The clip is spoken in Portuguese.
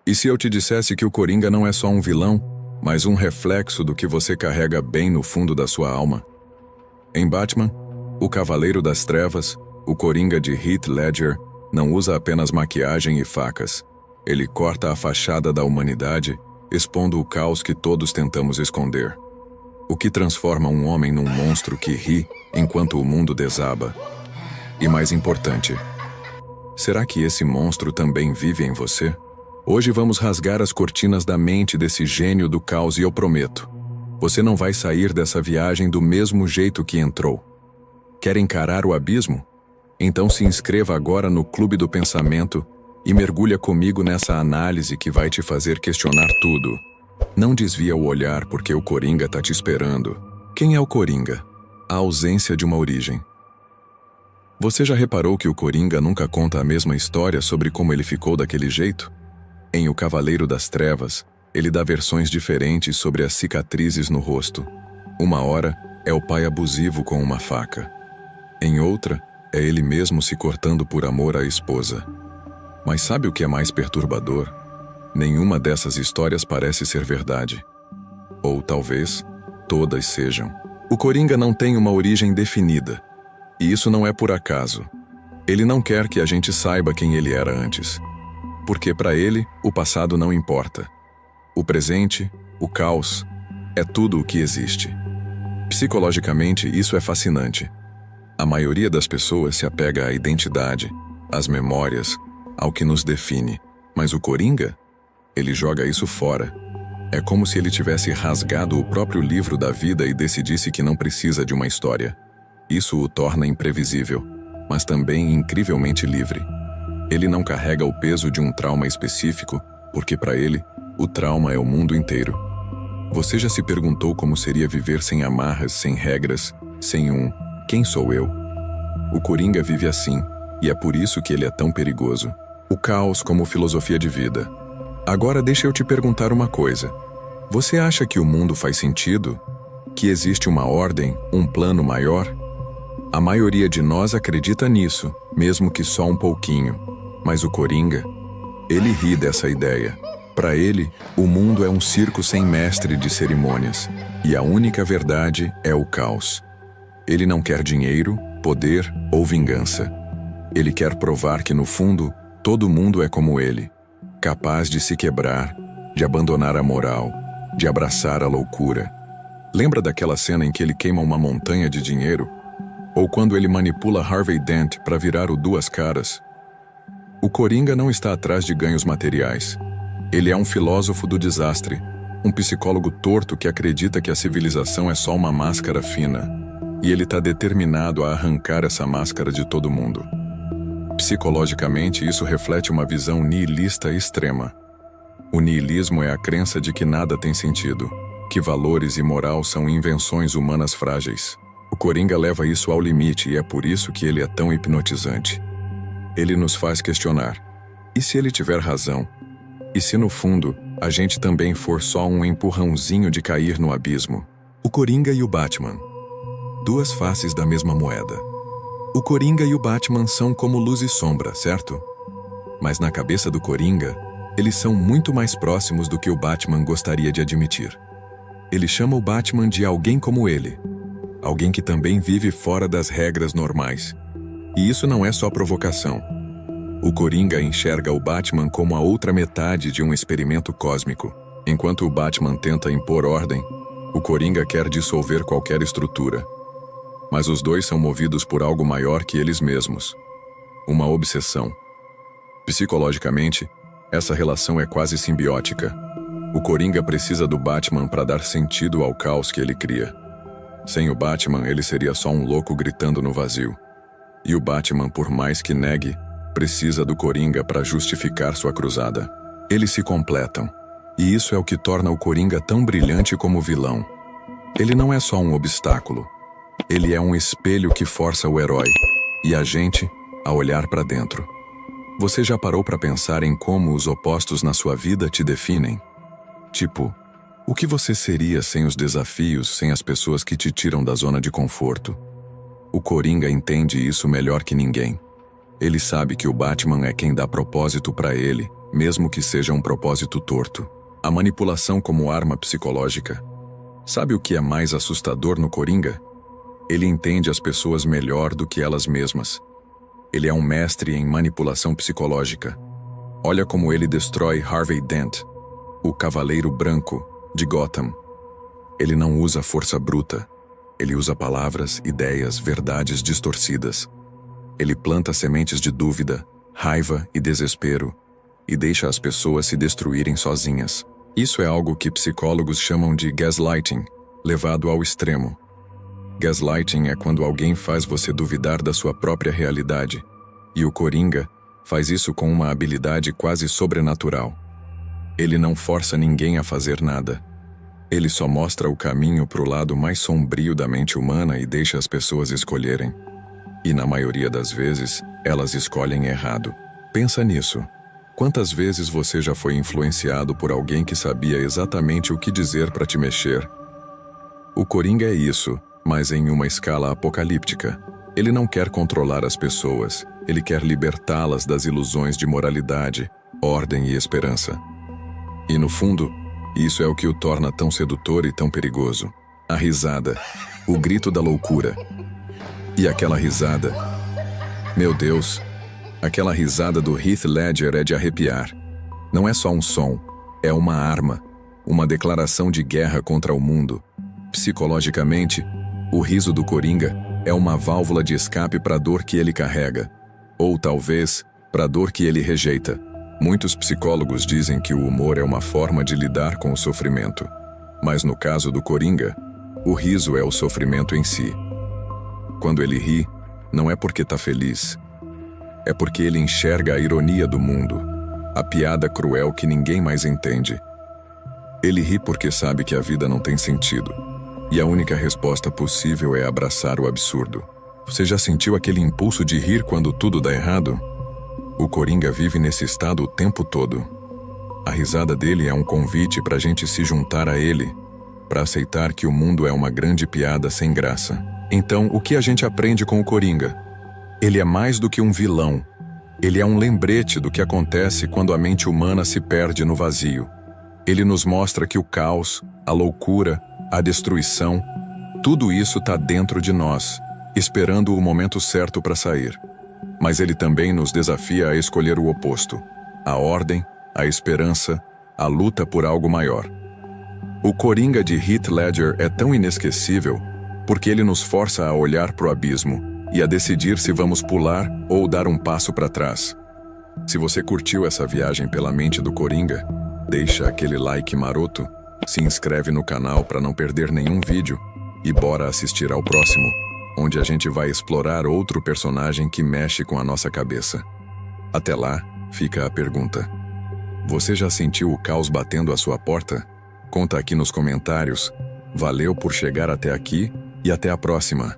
E se eu te dissesse que o Coringa não é só um vilão, mas um reflexo do que você carrega bem no fundo da sua alma? Em Batman, o Cavaleiro das Trevas, o Coringa de Heath Ledger não usa apenas maquiagem e facas. Ele corta a fachada da humanidade, expondo o caos que todos tentamos esconder. O que transforma um homem num monstro que ri enquanto o mundo desaba. E mais importante, será que esse monstro também vive em você? Hoje vamos rasgar as cortinas da mente desse gênio do caos e eu prometo, você não vai sair dessa viagem do mesmo jeito que entrou. Quer encarar o abismo? Então se inscreva agora no Clube do Pensamento e mergulha comigo nessa análise que vai te fazer questionar tudo. Não desvia o olhar porque o Coringa tá te esperando. Quem é o Coringa? A ausência de uma origem. Você já reparou que o Coringa nunca conta a mesma história sobre como ele ficou daquele jeito? Em O Cavaleiro das Trevas, ele dá versões diferentes sobre as cicatrizes no rosto. Uma hora, é o pai abusivo com uma faca. Em outra, é ele mesmo se cortando por amor à esposa. Mas sabe o que é mais perturbador? Nenhuma dessas histórias parece ser verdade. Ou talvez, todas sejam. O Coringa não tem uma origem definida. E isso não é por acaso. Ele não quer que a gente saiba quem ele era antes. Porque para ele, o passado não importa. O presente, o caos, é tudo o que existe. Psicologicamente, isso é fascinante. A maioria das pessoas se apega à identidade, às memórias, ao que nos define. Mas o Coringa, ele joga isso fora. É como se ele tivesse rasgado o próprio livro da vida e decidisse que não precisa de uma história. Isso o torna imprevisível, mas também incrivelmente livre. Ele não carrega o peso de um trauma específico, porque para ele, o trauma é o mundo inteiro. Você já se perguntou como seria viver sem amarras, sem regras, sem um "quem sou eu?" O Coringa vive assim, e é por isso que ele é tão perigoso. O caos como filosofia de vida. Agora deixa eu te perguntar uma coisa. Você acha que o mundo faz sentido? Que existe uma ordem, um plano maior? A maioria de nós acredita nisso, mesmo que só um pouquinho. Mas o Coringa, ele ri dessa ideia. Para ele, o mundo é um circo sem mestre de cerimônias, e a única verdade é o caos. Ele não quer dinheiro, poder ou vingança. Ele quer provar que, no fundo, todo mundo é como ele, capaz de se quebrar, de abandonar a moral, de abraçar a loucura. Lembra daquela cena em que ele queima uma montanha de dinheiro? Ou quando ele manipula Harvey Dent para virar o Duas Caras? O Coringa não está atrás de ganhos materiais. Ele é um filósofo do desastre, um psicólogo torto que acredita que a civilização é só uma máscara fina. E ele está determinado a arrancar essa máscara de todo mundo. Psicologicamente, isso reflete uma visão nihilista extrema. O nihilismo é a crença de que nada tem sentido, que valores e moral são invenções humanas frágeis. O Coringa leva isso ao limite e é por isso que ele é tão hipnotizante. Ele nos faz questionar. E se ele tiver razão? E se no fundo, a gente também for só um empurrãozinho de cair no abismo? O Coringa e o Batman. Duas faces da mesma moeda. O Coringa e o Batman são como luz e sombra, certo? Mas na cabeça do Coringa, eles são muito mais próximos do que o Batman gostaria de admitir. Ele chama o Batman de alguém como ele. Alguém que também vive fora das regras normais. E isso não é só provocação. O Coringa enxerga o Batman como a outra metade de um experimento cósmico. Enquanto o Batman tenta impor ordem, o Coringa quer dissolver qualquer estrutura. Mas os dois são movidos por algo maior que eles mesmos. Uma obsessão. Psicologicamente, essa relação é quase simbiótica. O Coringa precisa do Batman para dar sentido ao caos que ele cria. Sem o Batman, ele seria só um louco gritando no vazio. E o Batman, por mais que negue, precisa do Coringa para justificar sua cruzada. Eles se completam. E isso é o que torna o Coringa tão brilhante como vilão. Ele não é só um obstáculo. Ele é um espelho que força o herói e a gente a olhar para dentro. Você já parou para pensar em como os opostos na sua vida te definem? Tipo, o que você seria sem os desafios, sem as pessoas que te tiram da zona de conforto? O Coringa entende isso melhor que ninguém. Ele sabe que o Batman é quem dá propósito para ele, mesmo que seja um propósito torto. A manipulação como arma psicológica. Sabe o que é mais assustador no Coringa? Ele entende as pessoas melhor do que elas mesmas. Ele é um mestre em manipulação psicológica. Olha como ele destrói Harvey Dent, o Cavaleiro Branco de Gotham. Ele não usa força bruta. Ele usa palavras, ideias, verdades distorcidas. Ele planta sementes de dúvida, raiva e desespero e deixa as pessoas se destruírem sozinhas. Isso é algo que psicólogos chamam de gaslighting, levado ao extremo. Gaslighting é quando alguém faz você duvidar da sua própria realidade, e o Coringa faz isso com uma habilidade quase sobrenatural. Ele não força ninguém a fazer nada. Ele só mostra o caminho para o lado mais sombrio da mente humana e deixa as pessoas escolherem. E na maioria das vezes, elas escolhem errado. Pensa nisso. Quantas vezes você já foi influenciado por alguém que sabia exatamente o que dizer para te mexer? O Coringa é isso, mas em uma escala apocalíptica. Ele não quer controlar as pessoas, ele quer libertá-las das ilusões de moralidade, ordem e esperança. E no fundo, isso é o que o torna tão sedutor e tão perigoso. A risada, o grito da loucura. E aquela risada... Meu Deus, aquela risada do Heath Ledger é de arrepiar. Não é só um som, é uma arma, uma declaração de guerra contra o mundo. Psicologicamente, o riso do Coringa é uma válvula de escape para a dor que ele carrega, ou talvez para a dor que ele rejeita. Muitos psicólogos dizem que o humor é uma forma de lidar com o sofrimento, mas no caso do Coringa, o riso é o sofrimento em si. Quando ele ri, não é porque está feliz, é porque ele enxerga a ironia do mundo, a piada cruel que ninguém mais entende. Ele ri porque sabe que a vida não tem sentido, e a única resposta possível é abraçar o absurdo. Você já sentiu aquele impulso de rir quando tudo dá errado? O Coringa vive nesse estado o tempo todo. A risada dele é um convite para a gente se juntar a ele, para aceitar que o mundo é uma grande piada sem graça. Então, o que a gente aprende com o Coringa? Ele é mais do que um vilão. Ele é um lembrete do que acontece quando a mente humana se perde no vazio. Ele nos mostra que o caos, a loucura, a destruição, tudo isso está dentro de nós, esperando o momento certo para sair. Mas ele também nos desafia a escolher o oposto, a ordem, a esperança, a luta por algo maior. O Coringa de Heath Ledger é tão inesquecível porque ele nos força a olhar para o abismo e a decidir se vamos pular ou dar um passo para trás. Se você curtiu essa viagem pela mente do Coringa, deixa aquele like maroto, se inscreve no canal para não perder nenhum vídeo e bora assistir ao próximo, onde a gente vai explorar outro personagem que mexe com a nossa cabeça. Até lá, fica a pergunta. Você já sentiu o caos batendo à sua porta? Conta aqui nos comentários. Valeu por chegar até aqui e até a próxima.